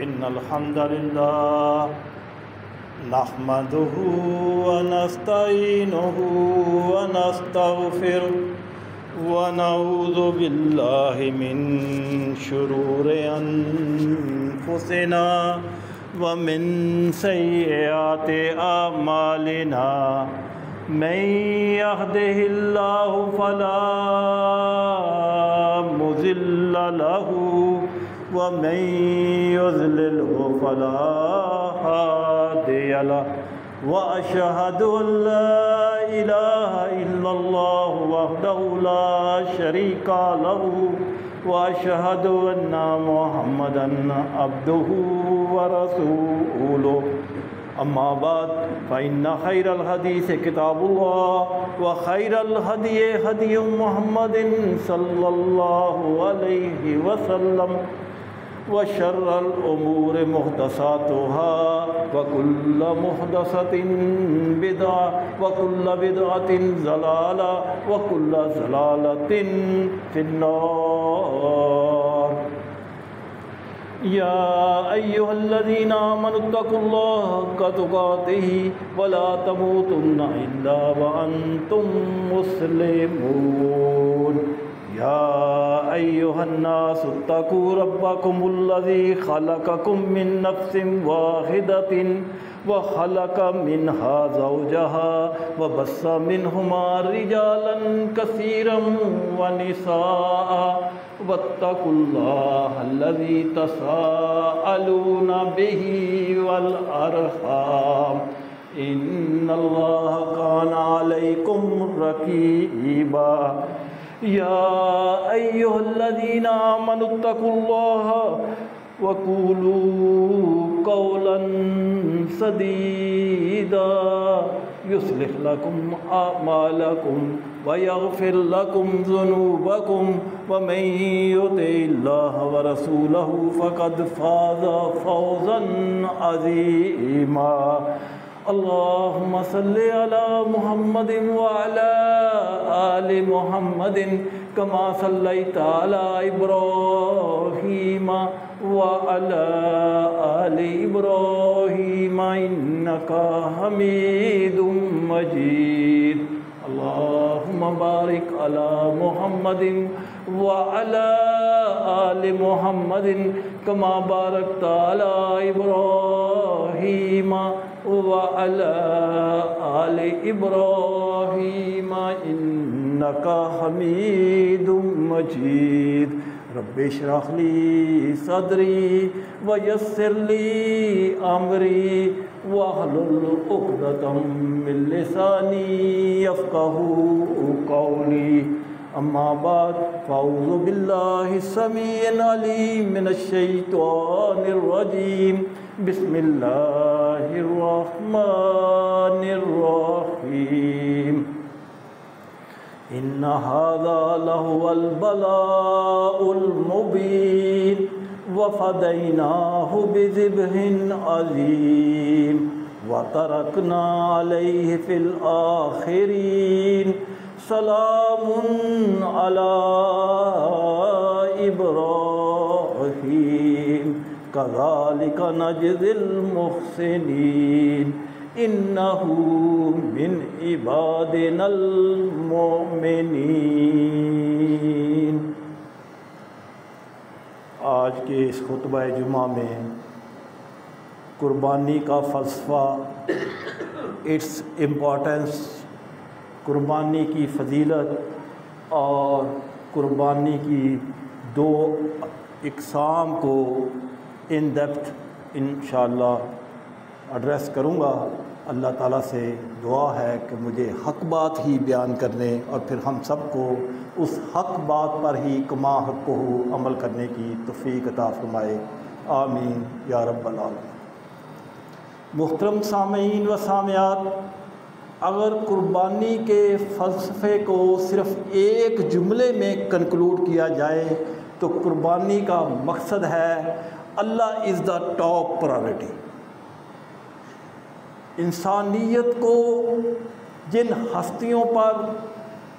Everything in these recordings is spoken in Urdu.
إن الحمد لله نحمده ونستعينه ونستغفره ونعوذ بالله من شرور أنفسنا ومن سيئات أعمالنا من يهده الله فلا مضل له ومن يضلله فلا هادي له وأشهد أن لا إله إلا الله وحده لا شريك له وأشهد أن محمدا عبده ورسوله أما بعد فإن خير الحديث كتاب الله وخير الهدي هدي محمد صلى الله عليه وسلم وشر الأمور محدثاتها وكل محدثة بدعة وكل بدعة ضلالة وكل ضلالة في النار. يا أيها الذين آمنوا اتقوا الله حق تقاته ولا تموتن إلا وأنتم مسلمون. يا أيها الناس اتقوا ربكم الذي خلقكم من نفس واحدة وخلق منها زوجها وبث منهما رجالا كثيرا ونساء واتقوا الله الذي تساءلون به والأرحام إن الله كان عليكم رقيبا. يا أيها الذين آمنوا اتقوا الله وقولوا قولا سديدا يصلح لكم أعمالكم ويغفر لكم ذنوبكم ومن يطع الله ورسوله فقد فاز فوزا عظيما. اللهم صل على محمد وعلى آل محمد كما صليت على إبراهيم وعلى آل إبراهيم إنك حميد مجيد. اللهم بارك على محمد وعلى آل محمد كما باركت على إبراهيم وعلى آل إبراهيم إنك حميد مجيد. رب اشرح لي صدري ويسر لي أمري واحلل عقدة من لساني يفقهوا قولي. أما بعد فأعوذ بالله السميع العليم من الشيطان الرجيم. بسم الله الرحمن الرحيم. إن هذا لهو البلاء المبين وفديناه بذبح عظيم وتركنا عليه في الآخرين. سلام على إبراهيم كذلك نجزي المحسنين إنه من عبادنا المؤمنين. آج کے اس خطبہ جمعہ میں قربانی کا فلسفہ، اٹس امپورٹنس، قربانی کی فضیلت اور قربانی کی دو اقسام کو ان ڈیپتھ انشاءاللہ ایڈریس کروں گا. اللہ تعالیٰ سے دعا ہے کہ مجھے حق بات ہی بیان کرنے اور پھر ہم سب کو اس حق بات پر ہی کما حق کو عمل کرنے کی توفیق عطا فرمائے. آمین یا رب العالمین. محترم سامعین و سامعات، اگر قربانی کے فلسفے کو صرف ایک جملے میں کنکلوڈ کیا جائے تو قربانی کا مقصد ہے اللہ از دا ٹاپ پرائرٹی. انسانیت کو جن ہستیوں پر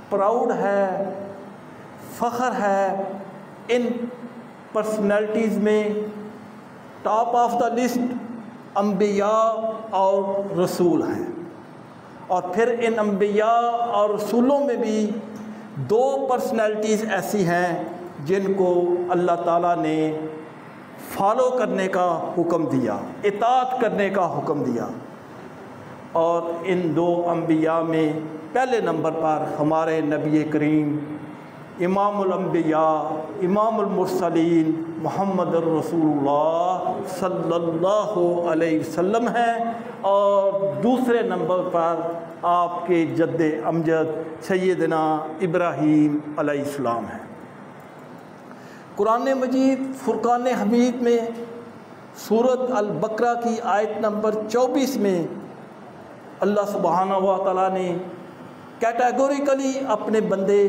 پراؤڈ ہے، فخر ہے، ان پرسنالٹیز میں ٹاپ آف دا لسٹ انبیاء اور رسول ہیں، اور پھر ان انبیاء اور رسولوں میں بھی دو پرسنالٹیز ایسی ہیں جن کو اللہ تعالیٰ نے فالو کرنے کا حکم دیا، اطاعت کرنے کا حکم دیا، اور ان دو انبیاء میں پہلے نمبر پر ہمارے نبی کریم امام الانبیاء امام المرسلین محمد الرسول اللہ صلی اللہ علیہ وسلم ہیں، اور دوسرے نمبر پر آپ کے جد امجد سیدنا ابراہیم علیہ السلام ہیں۔ قرآن مجید فرقان حمید میں سورۃ البقرہ کی آیت نمبر 24 میں اللہ سبحانہ و تعالیٰ نے کیٹیگوریکلی اپنے بندے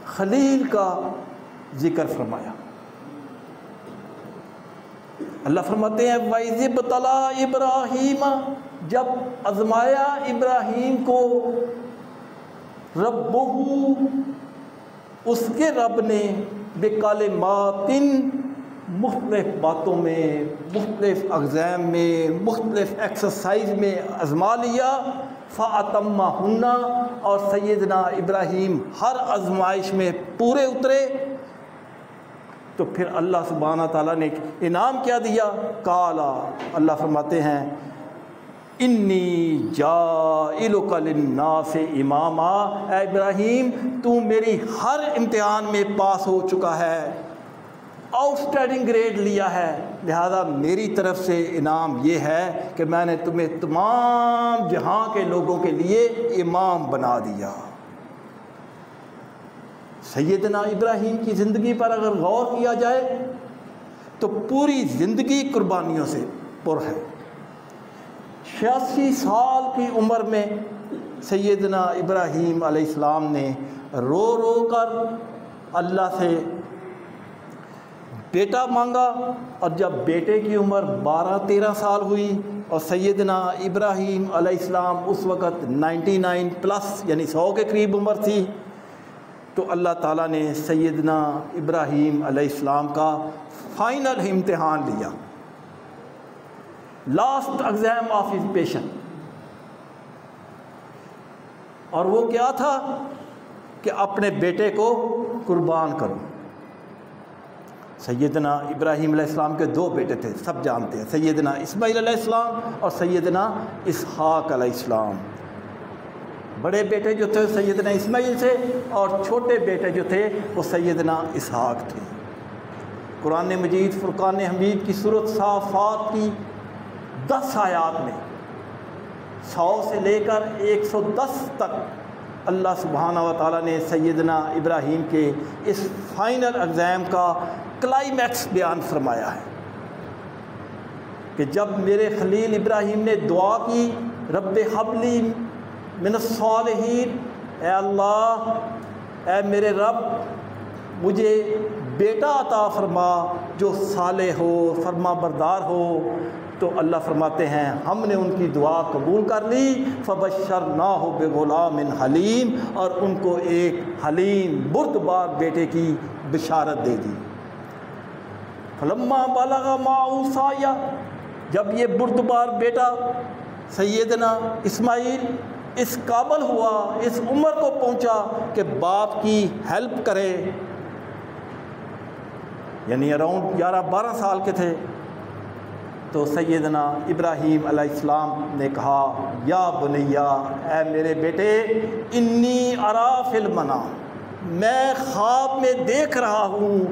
خلیل کا ذکر فرمایا۔ اللہ فرماتے ہیں وَإِذِ ابْتَلَىٰ إِبْرَاهِيمَ، جب آزمایا ابراہیم کو ربہ، اس کے رب نے بکلمات، مختلف باتوں میں، مختلف اگزام میں، مختلف ایکسرسائز میں آزما لیا، فَأَتَمَّهُنَّ، اور سیدنا ابراہیم ہر آزمائش میں پورے اترے۔ تو پھر اللہ سبحانہ تعالیٰ نے انعام کیا دیا؟ قالا، اللہ فرماتے ہیں انی جاعلک للناس اماما، اے ابراہیم تو میری ہر امتحان میں پاس ہو چکا ہے، آؤٹ اسٹینڈنگ گریڈ لیا ہے، لہذا میری طرف سے انعام یہ ہے کہ میں نے تمہیں تمام جہاں کے لوگوں کے لیے امام بنا دیا۔ سیدنا ابراہیم کی زندگی پر اگر غور کیا جائے تو پوری زندگی قربانیوں سے پر ہے۔ 86 سال کی عمر میں سیدنا ابراہیم علیہ السلام نے رو رو کر اللہ سے بیٹا مانگا، اور جب بیٹے کی عمر 12-13 سال ہوئی اور سیدنا ابراہیم علیہ السلام اس وقت 99 پلس یعنی 100 کے قریب عمر تھی، تو اللہ تعالیٰ نے سیدنا ابراہیم علیہ السلام کا فائنل امتحان لیا، last exam of his patient, اور وہ کیا تھا کہ اپنے بیٹے کو قربان کرو۔ سیدنا ابراہیم علیہ السلام کے 2 بیٹے تھے، سب جانتے ہیں، سیدنا اسماعیل علیہ السلام اور سیدنا اسحاق علیہ السلام۔ بڑے بیٹے جو تھے سیدنا اسماعیل سے، اور چھوٹے بیٹے جو تھے وہ سیدنا اسحاق تھے۔ قرآن مجید فرقان حمید کی سورۃ صافات کی 10 آیات میں 100 سے لے کر 110 تک اللہ سبحانہ و تعالیٰ نے سیدنا ابراہیم کے اس فائنل ایگزام کا کلائمیکس بیان فرمایا ہے کہ جب میرے خلیل ابراہیم نے دعا کی رب حب لی من الصالحین، اے اللہ، اے میرے رب مجھے بیٹا عطا فرما جو صالح ہو، فرما بردار ہو، تو اللہ فرماتے ہیں ہم نے ان کی دعا قبول کر لی، فبشرناہ بغلام حلیم، اور ان کو ایک حلیم بردبار بیٹے کی بشارت دے دی۔ فلما بلغ معہ سعیہ، جب یہ بردبار بیٹا سیدنا اسماعیل اس قابل ہوا، اس عمر کو پہنچا کہ باپ کی ہیلپ کرے، یعنی اراؤنڈ 11-12 سال کے تھے، تو سیدنا ابراہیم علیہ السلام نے کہا یا بنیا، اے میرے بیٹے، انی ارا فی المنام، میں خواب میں دیکھ رہا ہوں،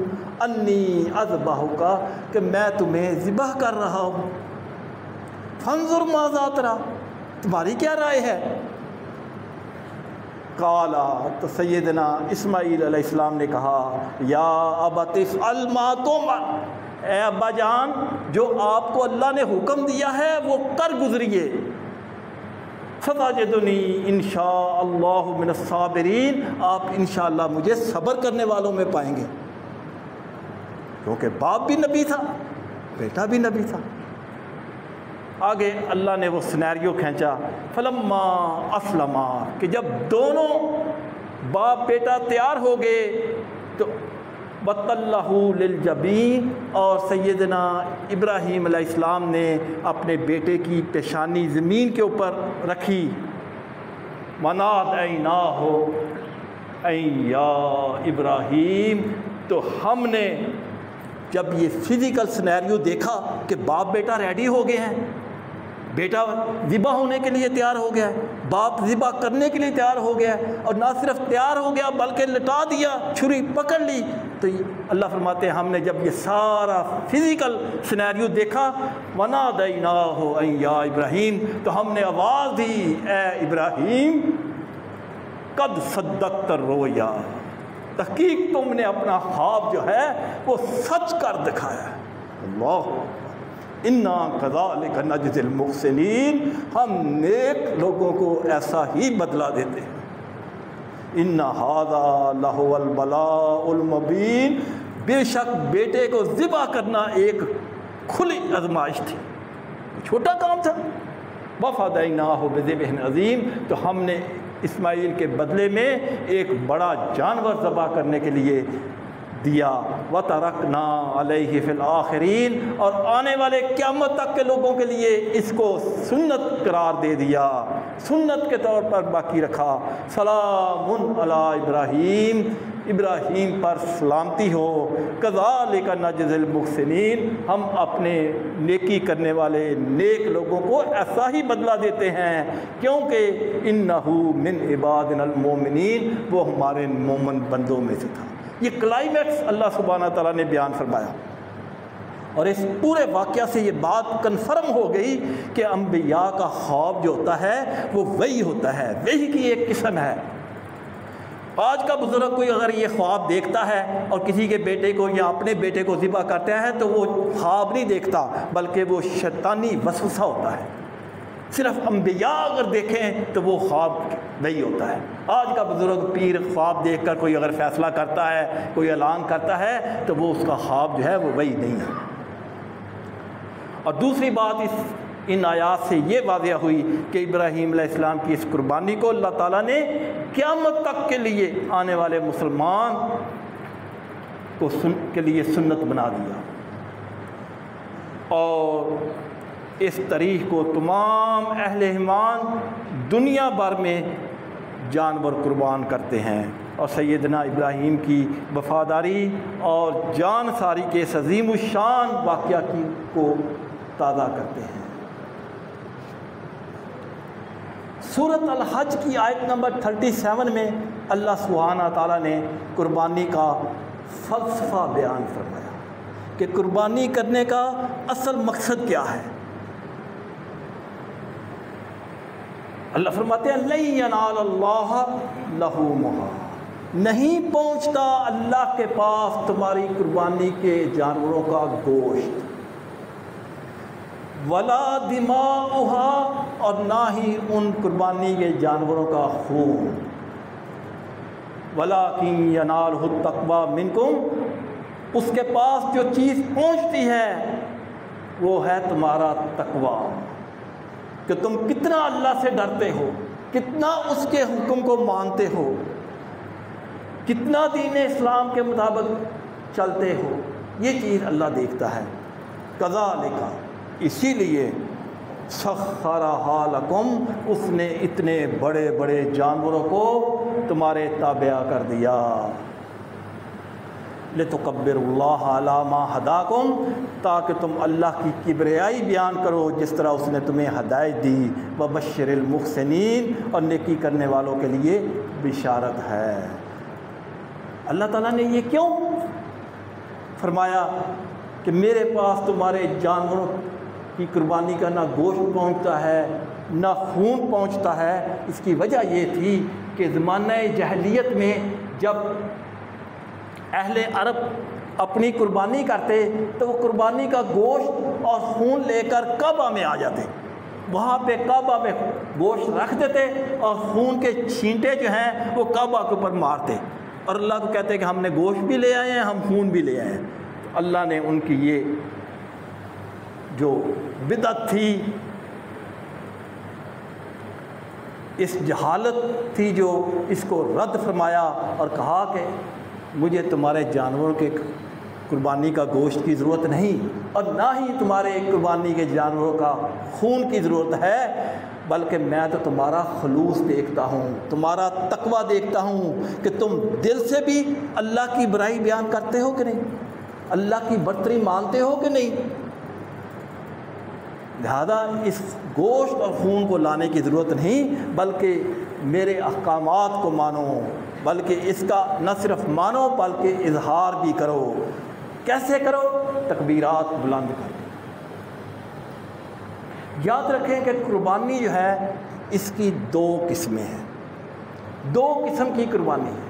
انی اذبحک، کہ میں تمہیں ذبح کر رہا ہوں، فانظر ماذا تری، تمہاری کیا رائے ہے؟ قالا، تو سیدنا اسماعیل علیہ السلام نے کہا یا ابت افعل ما تؤمر، اے ابا جان جو آپ کو اللہ نے حکم دیا ہے وہ کر گزریے، ستجدنی انشاء اللہ من الصابرین، آپ انشاءاللہ مجھے صبر کرنے والوں میں پائیں گے، کیونکہ باپ بھی نبی تھا، بیٹا بھی نبی تھا۔ آگے اللہ نے وہ سینیریو کھینچا، فلما اسلما، کہ جب دونوں باپ بیٹا تیار ہو گئے تو وَطَلَّهُ لِلْجَبِينِ، اور سیدنا ابراہیم علیہ السلام نے اپنے بیٹے کی پیشانی زمین کے اوپر رکھی. وَنَادَيْنَاهُ اَيْ يَا ابراہیم، تو ہم نے جب یہ فزیکل سینیریو دیکھا کہ باپ بیٹا ریڈی ہو گئے ہیں، بیٹا ذبح ہونے کے لیے تیار ہو گیا ہے، باپ ذبح کرنے کے لیے تیار ہو گیا ہے، اور نہ صرف تیار ہو گیا بلکہ لٹا دیا، چھری پکڑ لی، تو اللہ فرماتے ہیں ہم نے جب یہ سارا فزیکل سینیریو دیکھا، وَنَادَيْنَاهُ اَيْ يَا ابراہیم، تو ہم نے آواز دی اے ابراہیم، قد صدقت الرؤیا، تحقیق تم نے اپنا خواب جو ہے وہ سچ کر دکھایا ہے. اللہ انا کذالک نجزی المحسنین، ہم نیک لوگوں کو ایسا ہی بدلہ دیتے ہیں. ان ھذا لہو البلاء المبین، بے شک بیٹے کو ذبح کرنا ایک کھلی آزمائش تھی، چھوٹا کام تھا. وفدیناہ بذبح عظیم، تو ہم نے اسماعیل کے بدلے میں ایک بڑا جانور ذبح کرنے کے لیے دیا. وَتَرَكْنَا عَلَيْهِ فِي الْآخِرِينَ، اور آنے والے قیامت تک کے لوگوں کے لیے اس کو سنت قرار دے دیا، سنت کے طور پر باقی رکھا. سلام علی ابراہیم، ابراہیم پر سلامتی ہو. کذالک نجزی المحسنین، ہم اپنے نیکی کرنے والے نیک لوگوں کو ایسا ہی بدلہ دیتے ہیں، کیونکہ انہ من عبادنا المومنین، وہ ہمارے مومن بندوں میں سے تھا. یہ کلائمیکس اللہ سبحانہ تعالیٰ نے بیان فرمایا، اور اس پورے واقعہ سے یہ بات کنفرم ہو گئی کہ انبیاء کا خواب جو ہوتا ہے وہ وہی ہوتا ہے، وہی کی ایک قسم ہے. آج کا بزرگ کوئی اگر یہ خواب دیکھتا ہے اور کسی کے بیٹے کو یا اپنے بیٹے کو ذبح کرتا ہے تو وہ خواب نہیں دیکھتا بلکہ وہ شیطانی وسوسہ ہوتا ہے. صرف انبیاء اگر دیکھیں تو وہ خواب وہی ہوتا ہے. آج کا بزرگ پیر خواب دیکھ کر کوئی اگر فیصلہ کرتا ہے، کوئی اعلان کرتا ہے، تو وہ اس کا خواب جو ہے وہ وہی نہیں ہے. اور دوسری بات ان آیات سے یہ واضح ہوئی کہ ابراہیم علیہ السلام کی اس قربانی کو اللہ تعالیٰ نے قیامت تک کے لیے آنے والے مسلمان کے لیے سنت بنا دیا، اور اس تاریخ کو تمام اہل ایمان دنیا بھر میں جانور قربان کرتے ہیں، اور سیدنا ابراہیم کی وفاداری اور جان ساری کے اس عظیم الشان واقعہ کو تازہ کرتے ہیں. سورۃ الحج کی آیت نمبر 37 میں اللہ سبحانہ تعالیٰ نے قربانی کا فلسفہ بیان فرمایا کہ قربانی کرنے کا اصل مقصد کیا ہے. اللہ فرماتے ہیں لَن يَنَالَ اللَّهَ لُحُومُهَا، نہیں پہنچتا اللہ کے پاس تمہاری قربانی کے جانوروں کا گوشت، وَلَا دِمَاؤُهَا، اور نہ ہی ان قربانی کے جانوروں کا خون، وَلَٰكِن يَنَالُهُ التَّقْوَىٰ مِنكُمْ، اس کے پاس جو چیز پہنچتی ہے وہ ہے تمہارا تقویٰ، کہ تم کتنا اللہ سے ڈرتے ہو، کتنا اس کے حکم کو مانتے ہو، کتنا دین اسلام کے مطابق چلتے ہو، یہ چیز اللہ دیکھتا ہے. کذالک، اسی لیے سخرھا لکم، اس نے اتنے بڑے بڑے جانوروں کو تمہارے تابع کر دیا. لتکبروا اللہ علی ما ہداکم، تاکہ تم اللہ کی کبریائی بیان کرو جس طرح اس نے تمہیں ہدایت دی. وبشر المحسنین، اور نیکی کرنے والوں کے لیے بشارت ہے. اللہ تعالیٰ نے یہ کیوں فرمایا کہ میرے پاس تمہارے جانوروں کی قربانی کا نہ گوشت پہنچتا ہے نہ خون پہنچتا ہے؟ اس کی وجہ یہ تھی کہ زمانہ جاہلیت میں جب اہل عرب اپنی قربانی کرتے تو وہ قربانی کا گوشت اور خون لے کر کعبہ میں آ جاتے، وہاں پہ کعبہ میں گوشت رکھ دیتے اور خون کے چھینٹے جو ہیں وہ کعبہ کے اوپر مارتے، اور اللہ کو کہتے کہ ہم نے گوشت بھی لے آئے ہیں، ہم خون بھی لے آئے ہیں. تو اللہ نے ان کی یہ جو بدعت تھی، اس جہالت تھی، جو اس کو رد فرمایا اور کہا کہ مجھے تمہارے جانوروں کے قربانی کا گوشت کی ضرورت نہیں، اور نہ ہی تمہارے قربانی کے جانوروں کا خون کی ضرورت ہے، بلکہ میں تو تمہارا خلوص دیکھتا ہوں، تمہارا تقوی دیکھتا ہوں کہ تم دل سے بھی اللہ کی برائی بیان کرتے ہو کہ نہیں، اللہ کی برتری مانتے ہو کہ نہیں۔ لہذا اس گوشت اور خون کو لانے کی ضرورت نہیں، بلکہ میرے احکامات کو مانو، بلکہ اس کا نہ صرف مانو بلکہ اظہار بھی کرو۔ کیسے کرو؟ تکبیرات بلند کرو۔ یاد رکھیں کہ قربانی جو ہے اس کی دو قسمیں ہیں، دو قسم کی قربانی ہے۔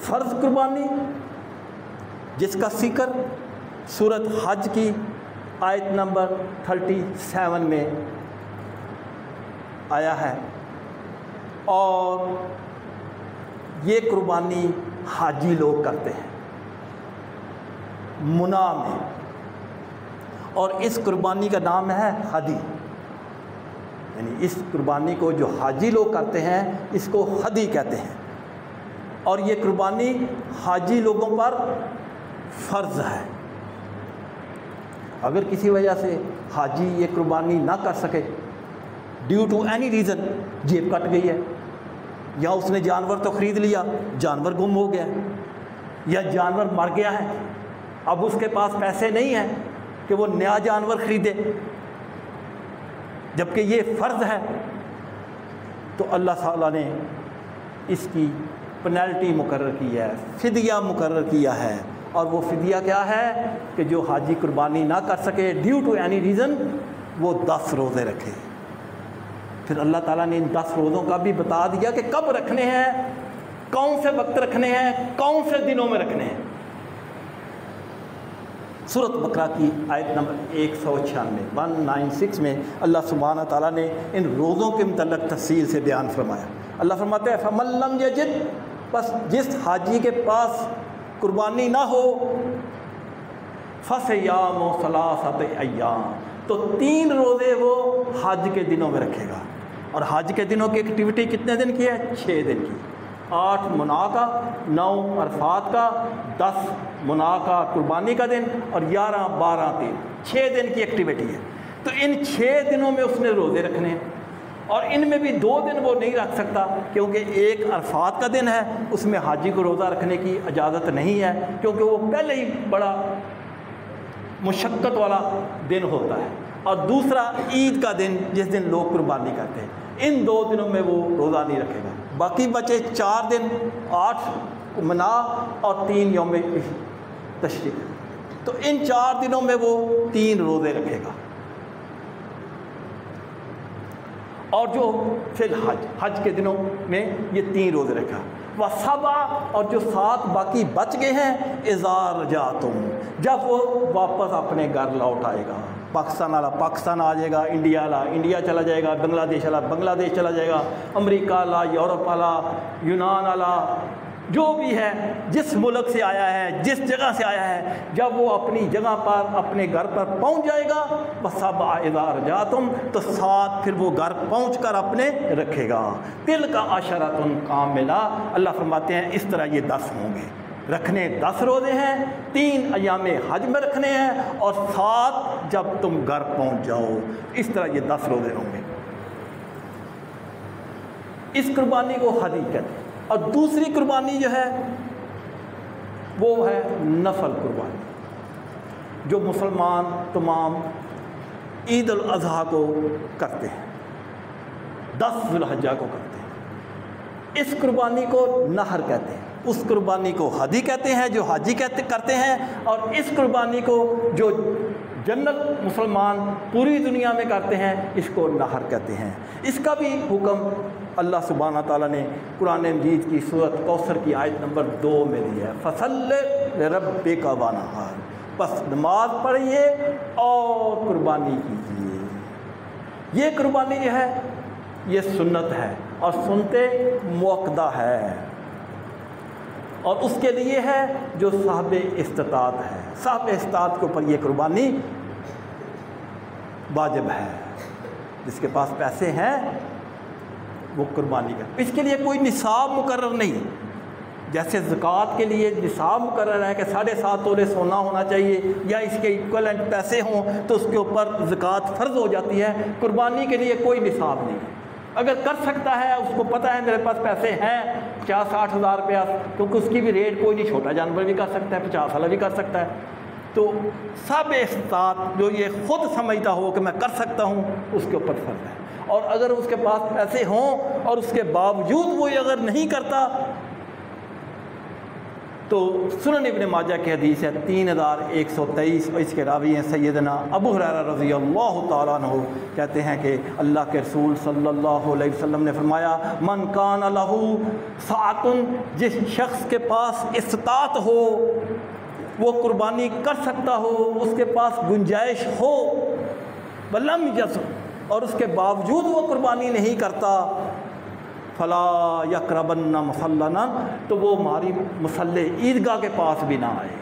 فرض قربانی جس کا ذکر سورۃ حج کی آیت نمبر 37 میں آیا ہے، اور یہ قربانی حاجی لوگ کرتے ہیں منی میں، اور اس قربانی کا نام ہے ہدی، یعنی اس قربانی کو جو حاجی لوگ کرتے ہیں اس کو ہدی کہتے ہیں، اور یہ قربانی حاجی لوگوں پر فرض ہے۔ اگر کسی وجہ سے حاجی یہ قربانی نہ کر سکے، ڈیو ٹو اینی ریزن، جیب کٹ گئی ہے، یا اس نے جانور تو خرید لیا، جانور گم ہو گیا، یا جانور مر گیا ہے، اب اس کے پاس پیسے نہیں ہیں کہ وہ نیا جانور خریدے، جبکہ یہ فرض ہے، تو اللہ تعالیٰ نے اس کی پینلٹی مقرر کی ہے، فدیہ مقرر کیا ہے، اور وہ فدیہ کیا ہے کہ جو حاجی قربانی نہ کر سکے ڈیو ٹو اینی ریزن، وہ 10 روزے رکھے۔ پھر اللہ تعالیٰ نے ان 10 روزوں کا بھی بتا دیا کہ کب رکھنے ہیں، کون سے وقت رکھنے ہیں، کون سے دنوں میں رکھنے ہیں۔ سورۃ بقرہ کی آیت نمبر 196 میں اللہ سبحانہ تعالیٰ نے ان روزوں کے متعلق تفصیل سے بیان فرمایا۔ اللہ فرماتے ہیں فَمَن لَّمْ يَجِدْ، بس جس حاجی کے پاس قربانی نہ ہو، فَصِيَامُ ثَلَاثَةِ أَيَّامٍ، تو 3 روزے وہ حج کے دنوں میں رکھے گا۔ اور حج کے دنوں کی ایکٹیویٹی کتنے دن کی ہے؟ 6 دن کی، 8 منا کا، 9 عرفات کا، 10 منا کا قربانی کا دن، اور 11 12 دن، 6 دن کی ایکٹیویٹی ہے۔ تو ان 6 دنوں میں اس نے روزے رکھنے ہیں، اور ان میں بھی 2 دن وہ نہیں رکھ سکتا، کیونکہ ایک عرفات کا دن ہے، اس میں حاجی کو روزہ رکھنے کی اجازت نہیں ہے، کیونکہ وہ پہلے ہی بڑا مشقت والا دن ہوتا ہے، اور دوسرا عید کا دن جس دن لوگ قربانی کرتے ہیں، ان 2 دنوں میں وہ روزہ نہیں رکھے گا۔ باقی بچے 4 دن، 8 منا اور 3 یوم تشریق، تو ان 4 دنوں میں وہ 3 روزے رکھے گا۔ اور جو فی الحج، حج کے دنوں میں یہ 3 روزے رکھا، وَسَبْعَ، اور جو 7 باقی بچ گئے ہیں، اِذَا رَجَعْتُمْ، جب وہ واپس اپنے گھر لوٹ آئے گا، پاکستان والا پاکستان آ جائے گا، انڈیا والا انڈیا چلا جائے گا، بنگلہ دیش والا بنگلہ دیش چلا جائے گا، امریکہ والا، یورپ والا، یونان والا، جو بھی ہے، جس ملک سے آیا ہے، جس جگہ سے آیا ہے، جب وہ اپنی جگہ پر اپنے گھر پر پہنچ جائے گا، وَسَبْعَ إِذَا رَجَعْتُمْ، تو 7 پھر وہ گھر پہنچ کر اپنے رکھے گا۔ تِلْکَ عَشَرَةٌ کَامِلَةٌ، اللہ فرماتے ہیں اس طرح یہ 10 ہوں گے۔ رکھنے 10 روزے ہیں، 3 ایام حج میں رکھنے ہیں، اور 7 جب تم گھر پہنچ جاؤ، اس طرح یہ 10 روزے ہوں گے۔ اس قربانی کو ہدی کہتے ہیں۔ اور دوسری قربانی جو ہے وہ ہے نفل قربانی، جو مسلمان تمام عید الاضحیٰ کو کرتے ہیں، 10 ذی الحجہ کو کرتے ہیں۔ اس قربانی کو نہر کہتے ہیں، اس قربانی کو ہدی کہتے ہیں جو حاجی کرتے ہیں، اور اس قربانی کو جو جنرل مسلمان پوری دنیا میں کرتے ہیں اس کو نہر کہتے ہیں۔ اس کا بھی حکم اللہ سبحانہ تعالیٰ نے قرآن مجید کی سورۃ کوثر کی آیت نمبر 2 میں دیا ہے، فَصَلِّ لِرَبِّكَ وَانْحَرْ، بس نماز پڑھیے اور قربانی کیجیے۔ یہ قربانی جو ہے یہ سنت ہے، اور سنتے موقدہ ہے، اور اس کے لیے ہے جو صاحب استطاعت ہے۔ صاحب استطاعت کے اوپر یہ قربانی واجب ہے، جس کے پاس پیسے ہیں وہ قربانی کر۔ اس کے لیے کوئی نصاب مقرر نہیں، جیسے زکوٰۃ کے لیے نصاب مقرر ہے کہ 7.5 تولے سونا ہونا چاہیے یا اس کے ایکولنٹ پیسے ہوں تو اس کے اوپر زکوٰۃ فرض ہو جاتی ہے، قربانی کے لیے کوئی نصاب نہیں ہے۔ اگر کر سکتا ہے، اس کو پتہ ہے میرے پاس پیسے ہیں 50-60 ہزار روپیہ، کیونکہ اس کی بھی ریٹ کوئی نہیں، چھوٹا جانور بھی کر سکتا ہے، 50 والا بھی کر سکتا ہے، تو سب استطاعت جو یہ خود سمجھتا ہو کہ میں کر سکتا ہوں اس کے اوپر فرض ہے۔ اور اگر اس کے پاس پیسے ہوں اور اس کے باوجود وہ اگر نہیں کرتا تو سنن ابن ماجہ کی حدیث ہے 3123، اور اس کے راوی ہیں سیدنا ابو ہریرہ رضی اللہ تعالیٰ عنہ، کہتے ہیں کہ اللہ کے رسول صلی اللہ علیہ وسلم نے فرمایا من کان لہ سعۃ، جس شخص کے پاس استطاعت ہو، وہ قربانی کر سکتا ہو، اس کے پاس گنجائش ہو، ولم یجز، اور اس کے باوجود وہ قربانی نہیں کرتا، فلا یقربن مصلنا، تو وہ ہماری مصلی عیدگاہ کے پاس بھی نہ آئے۔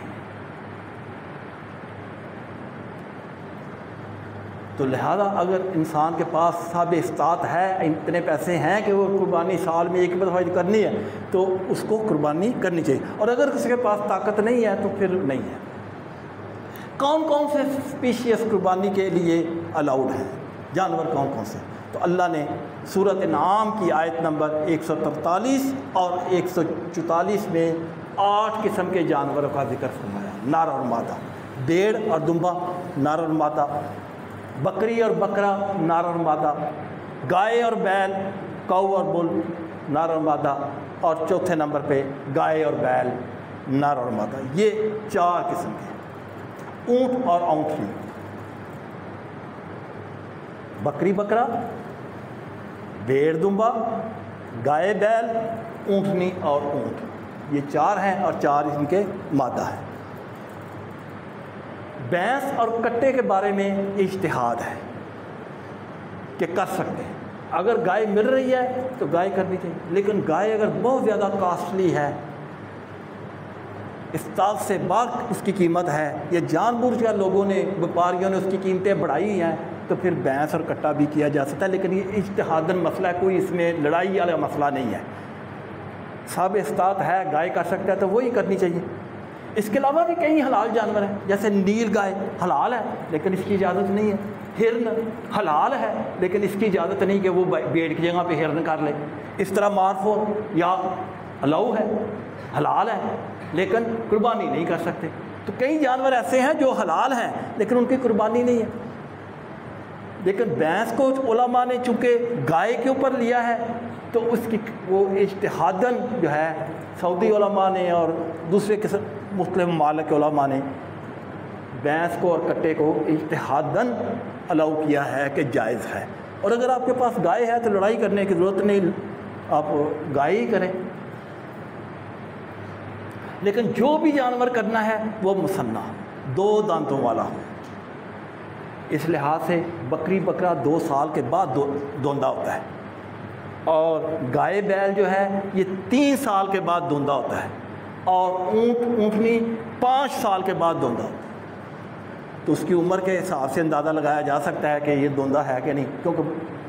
تو لہذا اگر انسان کے پاس صاحب استطاعت ہے، اتنے پیسے ہیں کہ وہ قربانی سال میں ایک دفعہ کرنی ہے، تو اس کو قربانی کرنی چاہیے، اور اگر کسی کے پاس طاقت نہیں ہے تو پھر نہیں ہے۔ کون کون سے اسپیشیز قربانی کے لیے الاؤڈ ہیں، جانور کون کون سے؟ تو اللہ نے سورۃ انعام کی آیت نمبر 143 اور 144 میں 8 قسم کے جانوروں کا ذکر فرمایا، نر اور مادہ، بھیڑ اور دمبا نر اور مادہ، بکری اور بکرا نر اور مادہ، گائے اور بیل، کاؤ اور بل نر اور مادہ، اور چوتھے نمبر پہ گائے اور بیل نر اور مادہ۔ یہ 4 قسم کے، اونٹ اور اونٹنی، بکری بکرا، بھیڑ دمبا، گائے بیل، اونٹنی اور اونٹ، یہ 4 ہیں اور 4 ان کے مادہ ہیں۔ بھینس اور کٹے کے بارے میں اجتہاد ہے کہ کر سکتے ہیں، اگر گائے مل رہی ہے تو گائے کرنی چاہیے، لیکن گائے اگر بہت زیادہ کاسٹلی ہے، استطاعت سے باہر اس کی قیمت ہے، یا جان بوجھ کر لوگوں نے، وپاریوں نے اس کی قیمتیں بڑھائی ہیں، تو پھر بھینس اور کٹا بھی کیا جا سکتا ہے، لیکن یہ اجتہاداً مسئلہ ہے، کوئی اس میں لڑائی والا مسئلہ نہیں ہے۔ صاحب استطاعت ہے، گائے کر سکتا ہے تو وہی کرنی چاہیے۔ اس کے علاوہ بھی کئی حلال جانور ہیں، جیسے نیل گائے حلال ہے لیکن اس کی اجازت نہیں ہے، ہرن حلال ہے لیکن اس کی اجازت نہیں کہ وہ بیڑ کی جگہ پہ ہرن کر لے، اس طرح مارفو یا الاؤ ہے، حلال ہے لیکن قربانی نہیں کر سکتے۔ تو کئی جانور ایسے ہیں جو حلال ہیں لیکن ان کی قربانی نہیں ہے۔ لیکن بھینس کو علماء نے چونکہ گائے کے اوپر لیا ہے تو اس کی وہ اجتہاداً جو ہے سعودی علماء نے اور دوسرے مختلف ممالک کے علماء نے بھینس کو اور کٹے کو اجتہاداً الاؤ کیا ہے کہ جائز ہے، اور اگر آپ کے پاس گائے ہے تو لڑائی کرنے کی ضرورت نہیں، آپ گائے ہی کریں۔ لیکن جو بھی جانور کرنا ہے وہ مثنیٰ 2 دانتوں والا ہو، اس لحاظ سے بکری بکرا 2 سال کے بعد دوندا ہوتا ہے، اور گائے بیل جو ہے یہ 3 سال کے بعد دوندا ہوتا ہے، اور اونٹنی 5 سال کے بعد دوندا ہوتا ہے۔ تو اس کی عمر کے حساب سے اندازہ لگایا جا سکتا ہے کہ یہ دوندا ہے کہ نہیں، کیونکہ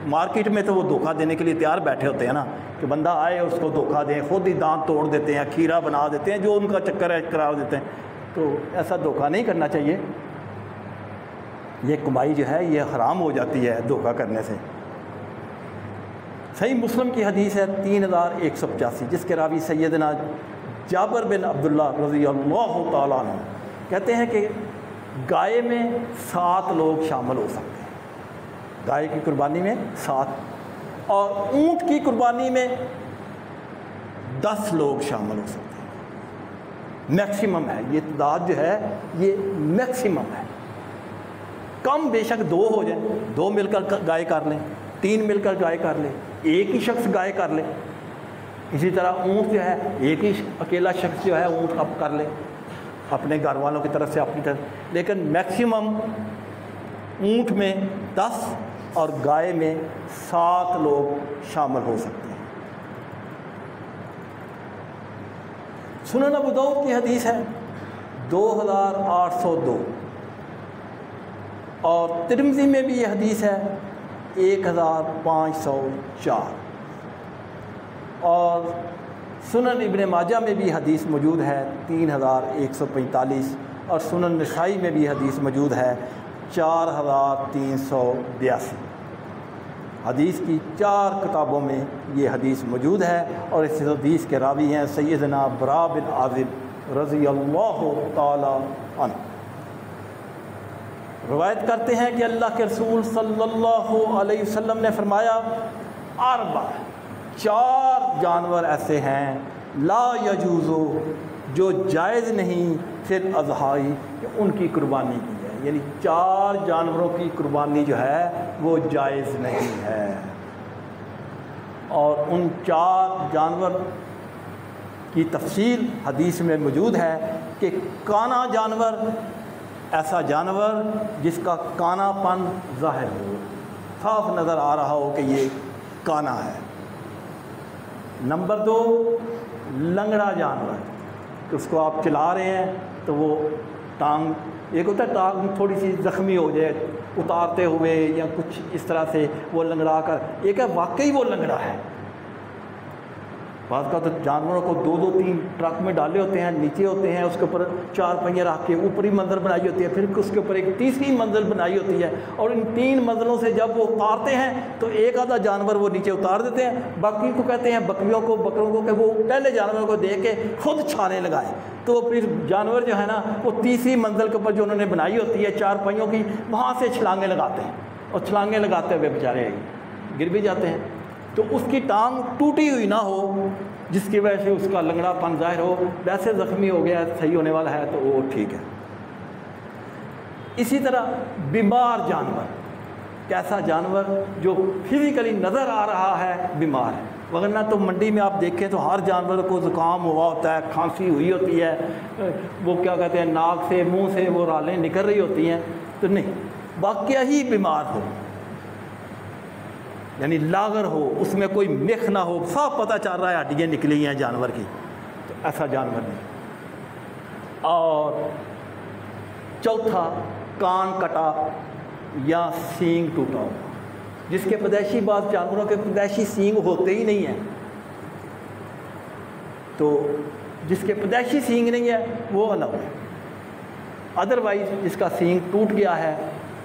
مارکیٹ میں تو وہ دھوکہ دینے کے لیے تیار بیٹھے ہوتے ہیں نا، کہ بندہ آئے اور اس کو دھوکہ دیں، خود ہی دانت توڑ دیتے ہیں، کھیرا بنا دیتے ہیں، جو ان کا چکر ہے کرا دیتے ہیں، تو ایسا دھوکہ نہیں کرنا چاہیے، یہ کمائی جو ہے یہ حرام ہو جاتی ہے دھوکہ کرنے سے۔ صحیح مسلم کی حدیث ہے 3185، جس کے راوی سیدنا جابر بن عبداللہ رضی اللہ تعالیٰ عنہ کہتے ہیں کہ گائے میں 7 لوگ شامل ہو سکتے ہیں، گائے کی قربانی میں 7، اور اونٹ کی قربانی میں 10 لوگ شامل ہو سکتے ہیں، میکسیمم ہے، یہ تعداد جو ہے یہ میکسیمم ہے۔ کم بے شک 2 ہو جائیں، 2 مل کر گائے کر لیں، 3 مل کر گائے کر لیں، ایک ہی شخص گائے کر لے، اسی طرح اونٹ جو ہے ایک ہی اکیلا شخص جو ہے اونٹ اب کر لے اپنے گھر والوں کی طرف سے اپنی طرف، لیکن میکسیمم اونٹ میں 10 اور گائے میں 7 لوگ شامل ہو سکتے ہیں۔ سنن ابو داؤد کی حدیث ہے 2802، اور ترمذی میں بھی یہ حدیث ہے 1504، اور سنن ابن ماجہ میں بھی حدیث موجود ہے 3145، اور سنن نسائی میں بھی حدیث موجود ہے 4382۔ حدیث کی 4 کتابوں میں یہ حدیث موجود ہے، اور اس حدیث کے راوی ہیں سیدنا برا بن عازب رضی اللہ تعالی عنہ۔ روایت کرتے ہیں کہ اللہ کے رسول صلی اللہ علیہ وسلم نے فرمایا 4 جانور ایسے ہیں لا یجوزو، جو جائز نہیں فی الاضحی، کہ ان کی قربانی کی جائے، یعنی 4 جانوروں کی قربانی جو ہے وہ جائز نہیں ہے۔ اور ان 4 جانور کی تفصیل حدیث میں موجود ہے کہ کانا جانور، ایسا جانور جس کا کانا پن ظاہر ہو، صاف نظر آ رہا ہو کہ یہ کانا ہے۔ نمبر 2 لنگڑا جانور، کہ اس کو آپ چلا رہے ہیں تو وہ ٹانگ، ایک ہوتا ہے ٹانگ تھوڑی سی زخمی ہو جائے اتارتے ہوئے یا کچھ اس طرح سے وہ لنگڑا کر، ایک ہے واقعی وہ لنگڑا ہے۔ بعض کا تو جانوروں کو 2-2-3 ٹرک میں ڈالے ہوتے ہیں، نیچے ہوتے ہیں، اس کے اوپر 4 پہیے رکھ کے اوپری منزل بنائی ہوتی ہے، پھر اس کے اوپر ایک تیسری منزل بنائی ہوتی ہے، اور ان 3 منزلوں سے جب وہ اتارتے ہیں تو ایک آدھا جانور وہ نیچے اتار دیتے ہیں، باقی کو کہتے ہیں بکروں کو کہ وہ پہلے جانور کو دیکھ کے خود چھانے لگائیں، تو پھر جانور جو ہے نا وہ تیسری منزل کے اوپر جو انہوں نے بنائی ہوتی ہے 4 پہیوں کی، وہاں سے چھلانگیں لگاتے ہیں، اور چھلانگیں لگاتے ہوئے بیچارے گر بھی جاتے ہیں۔ تو اس کی ٹانگ ٹوٹی ہوئی نہ ہو جس کی وجہ سے اس کا لنگڑا پن ظاہر ہو، ویسے زخمی ہو گیا صحیح ہونے والا ہے تو وہ ٹھیک ہے۔ اسی طرح بیمار جانور، کیسا جانور جو فزیکلی نظر آ رہا ہے بیمار ہے، ورنہ تو منڈی میں آپ دیکھیں تو ہر جانور کو زکام ہوا ہوتا ہے، کھانسی ہوئی ہوتی ہے، وہ کیا کہتے ہیں ناک سے منہ سے وہ رالیں نکل رہی ہوتی ہیں، تو نہیں، واقعہ ہی بیمار ہو، یعنی لاغر ہو، اس میں کوئی مخ نہ ہو، صاف پتہ چل رہا ہے ہڈیاں نکلی ہیں جانور کی، تو ایسا جانور نہیں۔ اور چوتھا کان کٹا یا سینگ ٹوٹا ہو، جس کے پیدائشی بعض جانوروں کے پیدائشی سینگ ہوتے ہی نہیں ہیں، تو جس کے پیدائشی سینگ نہیں ہے وہ الگ ہے، ادروائز جس کا سینگ ٹوٹ گیا ہے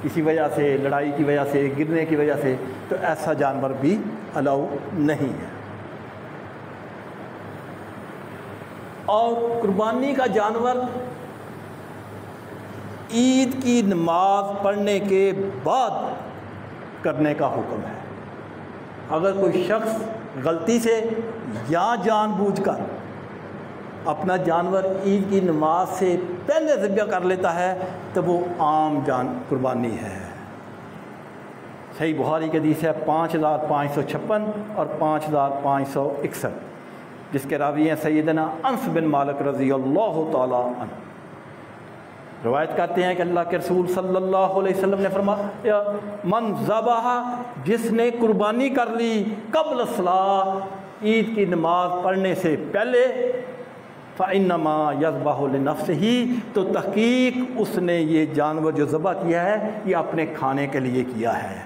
کسی وجہ سے، لڑائی کی وجہ سے، گرنے کی وجہ سے، تو ایسا جانور بھی الاؤ نہیں ہے۔ اور قربانی کا جانور عید کی نماز پڑھنے کے بعد کرنے کا حکم ہے۔ اگر کوئی شخص غلطی سے یا جان بوجھ کر اپنا جانور عید کی نماز سے پہلے ذبح کر لیتا ہے تو وہ عام قربانی ہے۔ صحیح بخاری کی حدیث ہے 5556 اور 5561، جس کے راوی ہیں سیدنا انس بن مالک رضی اللہ تعالی عنہ۔ روایت کرتے ہیں کہ اللہ کے رسول صلی اللہ علیہ وسلم نے فرمایا من ذبح، جس نے قربانی کر لی قبل الصلاۃ، عید کی نماز پڑھنے سے پہلے، فَإِنَّمَا يَذْبَحُ لِنَفْسِهِ، تو تحقیق اس نے یہ جانور جو ذبح کیا ہے یہ اپنے کھانے کے لیے کیا ہے۔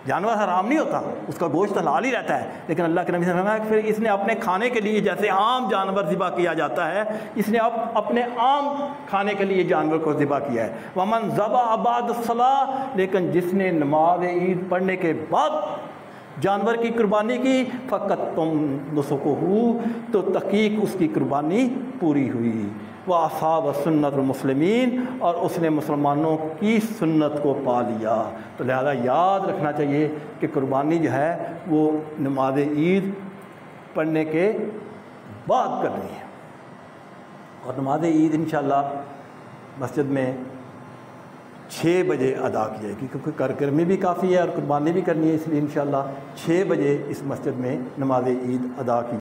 جانور حرام نہیں ہوتا، اس کا گوشت حلال ہی رہتا ہے، لیکن اللہ کے نبی نے فرمایا کہ پھر اس نے اپنے کھانے کے لیے، جیسے عام جانور ذبح کیا جاتا ہے، اس نے اپنے عام کھانے کے لیے جانور کو ذبح کیا ہے۔ وَمَنْ ذَبَحَ بَعْدَ الصَّلَاةِ، لیکن جس نے نماز عید پڑھنے کے بعد جانور کی قربانی کی، فقط تم نسکہ، تو تحقیق اس کی قربانی پوری ہوئی۔ وَأَصَابَ سُنَّتُ الْمُسْلِمِينَ، اور اس نے مسلمانوں کی سنت کو پا لیا۔ تو لہذا یاد رکھنا چاہیے کہ قربانی جو ہے وہ نماز عید پڑھنے کے بعد کرنی ہے، اور نماز عید انشاءاللہ مسجد میں 6 بجے ادا کی جائے گی، کیونکہ گرمی بھی کافی ہے اور قربانی بھی کرنی ہے، اس لیے انشاءاللہ 6 بجے اس مسجد میں نماز عید ادا کی